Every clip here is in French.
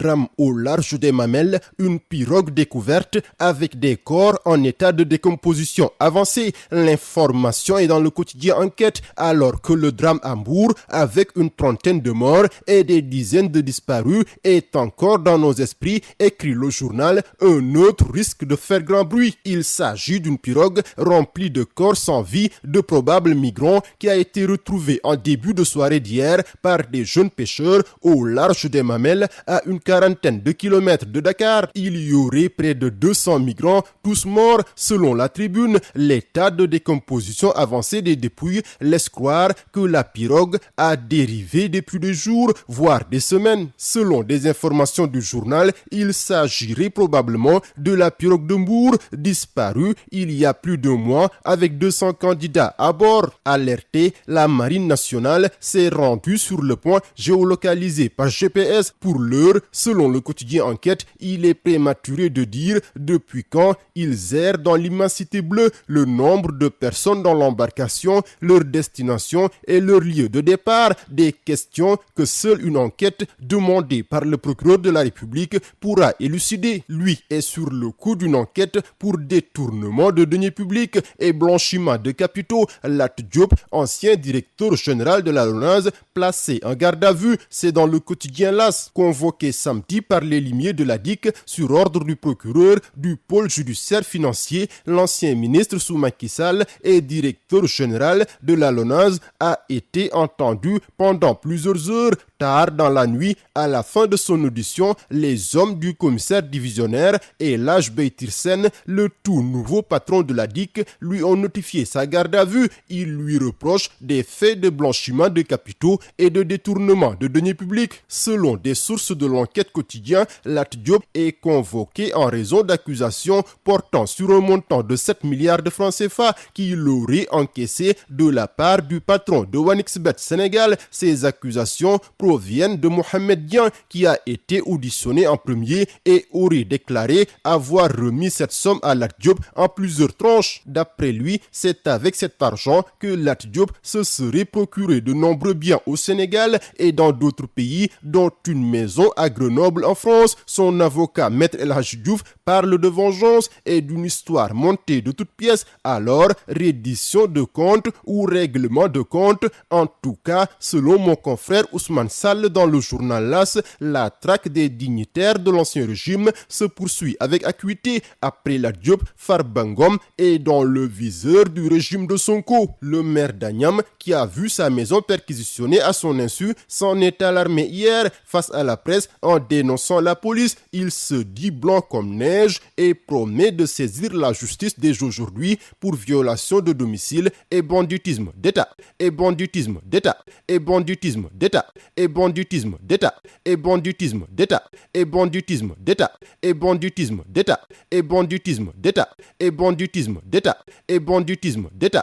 Drame au large des Mamelles, une pirogue découverte avec des corps en état de décomposition avancée. L'information est dans le quotidien Enquête alors que le drame à Mbour, avec une trentaine de morts et des dizaines de disparus, est encore dans nos esprits, écrit le journal. Un autre risque de faire grand bruit. Il s'agit d'une pirogue remplie de corps sans vie de probables migrants qui a été retrouvée en début de soirée d'hier par des jeunes pêcheurs au large des Mamelles, à une quarantaine de kilomètres de Dakar. Il y aurait près de 200 migrants, tous morts. Selon la Tribune, l'état de décomposition avancé des dépouilles laisse croire que la pirogue a dérivé depuis des jours, voire des semaines. Selon des informations du journal, il s'agirait probablement de la pirogue de Mbour, disparue il y a plus d'un mois avec 200 candidats à bord. Alertée, la Marine nationale s'est rendue sur le point géolocalisé par GPS. Pour l'heure, selon le quotidien Enquête, il est prématuré de dire depuis quand ils errent dans l'immensité bleue, le nombre de personnes dans l'embarcation, leur destination et leur lieu de départ. Des questions que seule une enquête demandée par le procureur de la République pourra élucider. Lui est sur le coup d'une enquête pour détournement de deniers publics et blanchiment de capitaux. Lat Diop, ancien directeur général de la LONASE, placé en garde à vue. C'est dans le quotidien LAS. Convoqué samedi par les limiers de la DIC sur ordre du procureur du pôle judiciaire financier, l'ancien ministre sous Macky Sall et directeur général de la LONASE a été entendu pendant plusieurs heures. Tard dans la nuit, à la fin de son audition, les hommes du commissaire divisionnaire et Elhadj Beitir-Sene, le tout nouveau patron de la DIC, lui ont notifié sa garde à vue. Ils lui reprochent des faits de blanchiment de capitaux et de détournement de deniers publics. Selon des sources de l'enquête quotidien, Lat Diop est convoqué en raison d'accusations portant sur un montant de 7 milliards de francs CFA qu'il aurait encaissé de la part du patron de 1xBet Sénégal. Ces accusations proviennent de Mohamed Dian, qui a été auditionné en premier et aurait déclaré avoir remis cette somme à Lat Diop en plusieurs tranches. D'après lui, c'est avec cet argent que Lat Diop se serait procuré de nombreux biens au Sénégal et dans d'autres pays, dont une maison à Grenoble en France. Son avocat, Maître Elhadji Diouf, parle de vengeance et d'une histoire montée de toutes pièces. Alors, reddition de compte ou règlement de compte. En tout cas, selon mon confrère Ousmane Sall dans le journal LAS, la traque des dignitaires de l'ancien régime se poursuit avec acuité. Après Lat Diop, Farba Ngom est dans le viseur du régime de Sonko. Le maire d'Agnam, qui a vu sa maison perquisitionnée à son insu, s'en est alarmé hier face à la presse en dénonçant la police. Il se dit blanc comme neige et promet de saisir la justice dès aujourd'hui pour violation de domicile et banditisme d'État. Et banditisme d'État. Et banditisme d'État. Et banditisme d'État. Et banditisme d'État. Et banditisme d'État. Et banditisme d'État. Et banditisme d'État. Et banditisme d'État. Et banditisme d'État.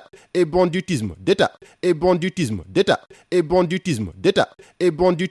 Et banditisme d'État. Et banditisme d'État. Et banditisme d'État. Et banditisme